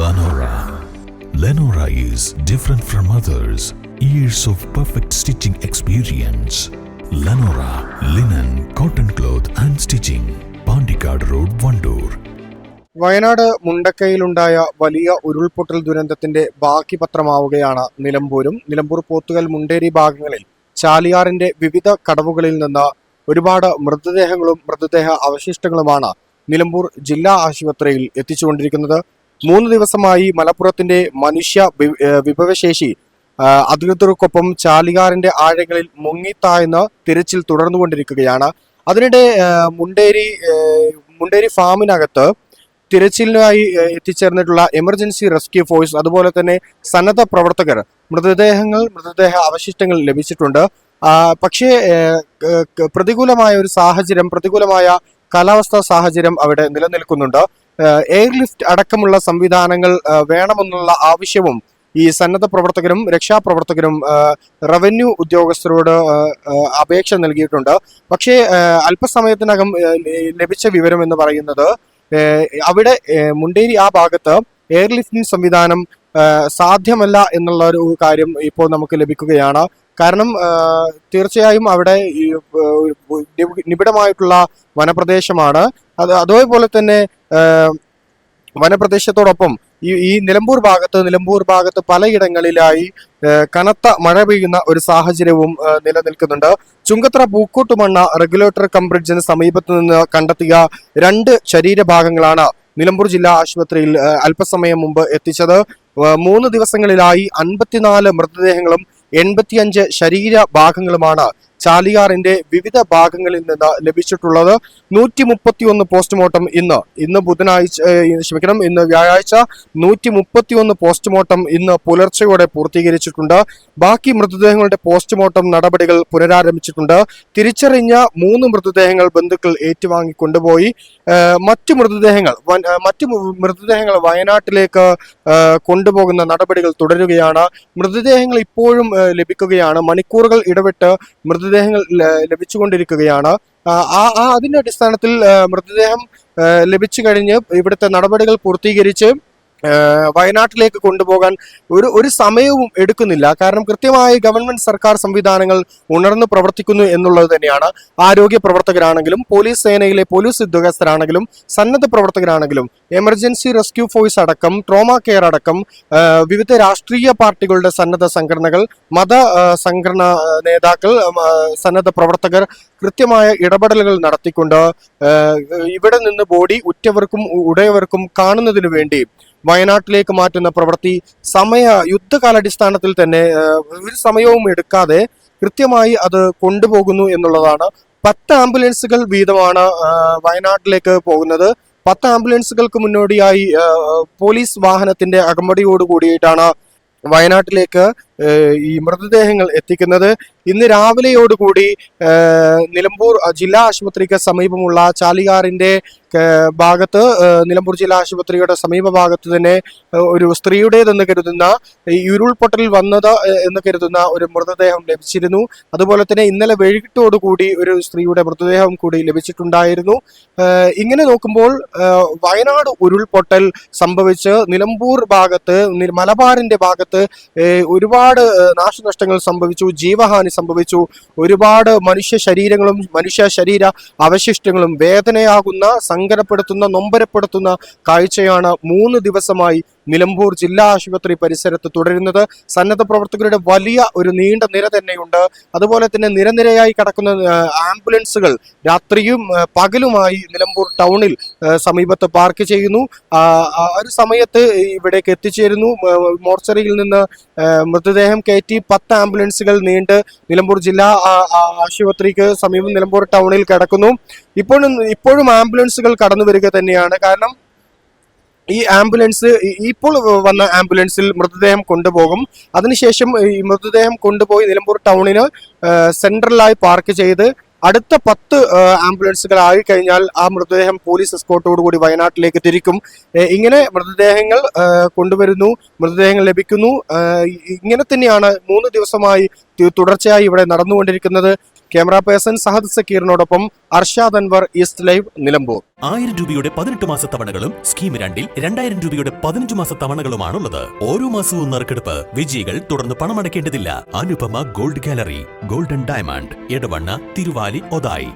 Lenora. Lenora is different from others. Years of perfect stitching experience. Lenora linen, cotton cloth and stitching. Pandikad Road, Vandoor. Wayanad മുണ്ടക്കയിലുണ്ടായ വലിയ ഉരുൾപൊട്ടൽ ദുരന്തത്തിന്റെ ബാക്കി പത്രമാവുകയാണ് നിലമ്പൂരും. നിലമ്പൂർ പോത്തുകൽ മുണ്ടേരി ഭാഗങ്ങളിൽ ചാലിയാറിന്റെ വിവിധ കടവുകളിൽ നിന്ന് ഒരുപാട് മൃതദേഹങ്ങളും മൃതദേഹ അവശിഷ്ടങ്ങളുമാണ് നിലമ്പൂർ ജില്ലാ ആശുപത്രിയിൽ എത്തിച്ചുകൊണ്ടിരിക്കുന്നത്. 3 ദിവസമായി മലപ്പുറത്തിന്റെ മനുഷ്യ വിഭവശേഷി അധികൃതർക്കൊപ്പം ചാലിയാറിന്റെ ആഴങ്ങളിൽ മുങ്ങിത്താഴ്ന്ന തിരച്ചിൽ തുടർന്നുകൊണ്ടിരിക്കുകയാണ്. അതിനിടെ മുണ്ടേരി ഫാമിനകത്ത് തിരച്ചിലിനായി എത്തിച്ചേർന്നിട്ടുള്ള എമർജൻസി റെസ്ക്യൂ ഫോഴ്സ്, അതുപോലെ തന്നെ സന്നദ്ധ പ്രവർത്തകർ മൃതദേഹ അവശിഷ്ടങ്ങൾ ലഭിച്ചിട്ടുണ്ട്. പക്ഷേ പ്രതികൂലമായ ഒരു സാഹചര്യം, പ്രതികൂലമായ കാലാവസ്ഥാ സാഹചര്യം അവിടെ നിലനിൽക്കുന്നുണ്ട്. എയർലിഫ്റ്റ് അടക്കമുള്ള സംവിധാനങ്ങൾ വേണമെന്നുള്ള ആവശ്യവും ഈ സന്നദ്ധ പ്രവർത്തകരും രക്ഷാപ്രവർത്തകരും റവന്യൂ ഉദ്യോഗസ്ഥരോട് അപേക്ഷ നൽകിയിട്ടുണ്ട്. പക്ഷേ അല്പസമയത്തിനകം ലഭിച്ച വിവരം എന്ന് പറയുന്നത് അവിടെ മുണ്ടേരി ആ ഭാഗത്ത് എയർലിഫ്റ്റിംഗ് സംവിധാനം സാധ്യമല്ല എന്നുള്ള ഒരു കാര്യം ഇപ്പോൾ നമുക്ക് ലഭിക്കുകയാണ്. കാരണം തീർച്ചയായും അവിടെ നിബിഡമായിട്ടുള്ള വനപ്രദേശമാണ്. അതേപോലെ തന്നെ വനപ്രദേശത്തോടൊപ്പം ഈ നിലമ്പൂർ ഭാഗത്ത് പലയിടങ്ങളിലായി കനത്ത മഴ പെയ്യുന്ന ഒരു സാഹചര്യവും നിലനിൽക്കുന്നുണ്ട്. ചുങ്കത്തറ പൂക്കോട്ടുമണ്ണ റെഗുലേറ്റർ കം ബ്രിഡ്ജിന് സമീപത്ത് നിന്ന് കണ്ടെത്തിയ 2 ശരീരഭാഗങ്ങളാണ് നിലമ്പൂർ ജില്ലാ ആശുപത്രിയിൽ അല്പസമയം മുമ്പ് എത്തിച്ചത്. 3 ദിവസങ്ങളിലായി 54 മൃതദേഹങ്ങളും 85 ശരീരഭാഗങ്ങളുമാണ് ചാലിയാറിന്റെ വിവിധ ഭാഗങ്ങളിൽ നിന്ന് ലഭിച്ചിട്ടുള്ളത്. 131 പോസ്റ്റ്മോർട്ടം ഇന്ന് വ്യാഴാഴ്ച 131 പോസ്റ്റ്മോർട്ടം ഇന്ന് പുലർച്ചെയോടെ പൂർത്തീകരിച്ചിട്ടുണ്ട്. ബാക്കി മൃതദേഹങ്ങളുടെ പോസ്റ്റ്മോർട്ടം നടപടികൾ പുനരാരംഭിച്ചിട്ടുണ്ട്. തിരിച്ചറിഞ്ഞ 3 മൃതദേഹങ്ങൾ ബന്ധുക്കൾ ഏറ്റുവാങ്ങി കൊണ്ടുപോയി. മറ്റു മൃതദേഹങ്ങൾ വയനാട്ടിലേക്ക് കൊണ്ടുപോകുന്ന നടപടികൾ തുടരുകയാണ്. മൃതദേഹങ്ങൾ ഇപ്പോഴും ലഭിക്കുകയാണ്. മണിക്കൂറുകൾ ഇടവിട്ട് മൃതദേഹങ്ങൾ ലഭിച്ചുകൊണ്ടിരിക്കുകയാണ്. അതിന്റെ അടിസ്ഥാനത്തിൽ മൃതദേഹം ലഭിച്ചു കഴിഞ്ഞ് ഇവിടുത്തെ നടപടികൾ പൂർത്തീകരിച്ച് വയനാട്ടിലേക്ക് കൊണ്ടുപോകാൻ ഒരു സമയവും എടുക്കുന്നില്ല. കാരണം കൃത്യമായി ഗവൺമെന്റ് സർക്കാർ സംവിധാനങ്ങൾ ഉണർന്നു പ്രവർത്തിക്കുന്നു എന്നുള്ളത് തന്നെയാണ്. ആരോഗ്യ പ്രവർത്തകരാണെങ്കിലും പോലീസ് സേനയിലെ പോലീസ് ഉദ്യോഗസ്ഥരാണെങ്കിലും സന്നദ്ധ പ്രവർത്തകരാണെങ്കിലും എമർജൻസി റെസ്ക്യൂ ഫോഴ്സ് അടക്കം ട്രോമ കെയർ അടക്കം വിവിധ രാഷ്ട്രീയ പാർട്ടികളുടെ സന്നദ്ധ സംഘടനകൾ, മത സംഘടനാ നേതാക്കൾ, സന്നദ്ധ പ്രവർത്തകർ കൃത്യമായ ഇടപെടലുകൾ നടത്തിക്കൊണ്ട് ഇവിടെ നിന്ന് ബോഡി ഉറ്റവർക്കും ഉടയവർക്കും കാണുന്നതിനു വേണ്ടി വയനാട്ടിലേക്ക് മാറ്റുന്ന പ്രവൃത്തി യുദ്ധകാലാടിസ്ഥാനത്തിൽ തന്നെ ഒരു സമയവും എടുക്കാതെ കൃത്യമായി അത് കൊണ്ടുപോകുന്നു എന്നുള്ളതാണ്. 10 ആംബുലൻസുകൾ വീതമാണ് വയനാട്ടിലേക്ക് പോകുന്നത്. 10 ആംബുലൻസുകൾക്ക് മുന്നോടിയായി പോലീസ് വാഹനത്തിന്റെ അകമ്പടിയോട് കൂടിയിട്ടാണ് വയനാട്ടിലേക്ക് ഈ മൃതദേഹങ്ങൾ എത്തിക്കുന്നത്. ഇന്ന് രാവിലെയോടുകൂടി നിലമ്പൂർ ജില്ലാ ആശുപത്രിക്ക് സമീപമുള്ള ചാലിയാറിന്റെ ഭാഗത്ത്, നിലമ്പൂർ ജില്ലാ ആശുപത്രിയുടെ സമീപ ഭാഗത്ത് തന്നെ ഒരു സ്ത്രീയുടേതെന്ന് കരുതുന്ന, ഈ ഉരുൾപൊട്ടലിൽ വന്നത് എന്ന് കരുതുന്ന ഒരു മൃതദേഹം ലഭിച്ചിരുന്നു. അതുപോലെ തന്നെ ഇന്നലെ വൈകിട്ടോടുകൂടി ഒരു സ്ത്രീയുടെ മൃതദേഹം കൂടി ലഭിച്ചിട്ടുണ്ടായിരുന്നു. ഇങ്ങനെ നോക്കുമ്പോൾ വയനാട് ഉരുൾപൊട്ടൽ സംഭവിച്ച് നിലമ്പൂർ ഭാഗത്ത്, മലബാറിന്റെ ഭാഗത്ത് ഒരുപാട് നാശനഷ്ടങ്ങൾ സംഭവിച്ചു, ജീവഹാനി സംഭവിച്ചു. ഒരുപാട് മനുഷ്യ ശരീര അവശിഷ്ടങ്ങളും വേദനയാകുന്ന, സങ്കടപ്പെടുത്തുന്ന, നൊമ്പരപ്പെടുത്തുന്ന കാഴ്ചയാണ് 3 ദിവസമായി നിലമ്പൂർ ജില്ലാ ആശുപത്രി പരിസരത്ത് തുടരുന്നത്. സന്നദ്ധ പ്രവർത്തകരുടെ വലിയ ഒരു നീണ്ട നിര തന്നെയുണ്ട്. അതുപോലെ തന്നെ നിരനിരയായി കിടക്കുന്ന ആംബുലൻസുകൾ രാത്രിയും പകലുമായി നിലമ്പൂർ ടൗണിൽ സമീപത്ത് പാർക്ക് ചെയ്യുന്നു. ഒരു സമയത്ത് ഇവിടേക്ക് എത്തിച്ചേരുന്നു. മോർച്ചറിയിൽ നിന്ന് മൃതദേഹം കയറ്റി 10 ആംബുലൻസുകൾ നീണ്ട് നിലമ്പൂർ ജില്ലാ ആശുപത്രിക്ക് സമീപം നിലമ്പൂർ ടൗണിൽ കിടക്കുന്നു. ഇപ്പോഴും ആംബുലൻസുകൾ കടന്നു വരിക തന്നെയാണ്. കാരണം ഈ ആംബുലൻസ്, ഇപ്പോൾ വന്ന ആംബുലൻസിൽ മൃതദേഹം കൊണ്ടുപോകും. അതിനുശേഷം ഈ മൃതദേഹം കൊണ്ടുപോയി നിലമ്പൂർ ടൗണിന് സെൻട്രലായി പാർക്ക് ചെയ്ത് അടുത്ത 10 ആംബുലൻസുകൾ ആയി കഴിഞ്ഞാൽ ആ മൃതദേഹം പോലീസ് എസ്കോർട്ടോടുകൂടി വയനാട്ടിലേക്ക് തിരിക്കും. ഇങ്ങനെ മൃതദേഹങ്ങൾ കൊണ്ടുവരുന്നു, മൃതദേഹങ്ങൾ ലഭിക്കുന്നു. ഇങ്ങനെ തന്നെയാണ് 3 ദിവസമായി തുടർച്ചയായി ഇവിടെ നടന്നുകൊണ്ടിരിക്കുന്നത്. ക്യാമറ പേഴ്സൺ സഹദ് സക്കീറിനോടൊപ്പം അർഷാദ് അൻവർ, ഈസ്റ്റ് ലൈവ്, നിലമ്പൂർ. 1000 രൂപയുടെ 18 മാസ തവണകളും സ്കീം 2-ൽ 2000 രൂപയുടെ 15 മാസ തവണകളുമാണുള്ളത്. ഓരോ മാസവും നറുക്കെടുപ്പ്. വിജയികൾ തുടർന്ന് പണമടയ്ക്കേണ്ടതില്ല. Anupama gold gallery, golden diamond, Edavanna, Thiruvali, Othayi.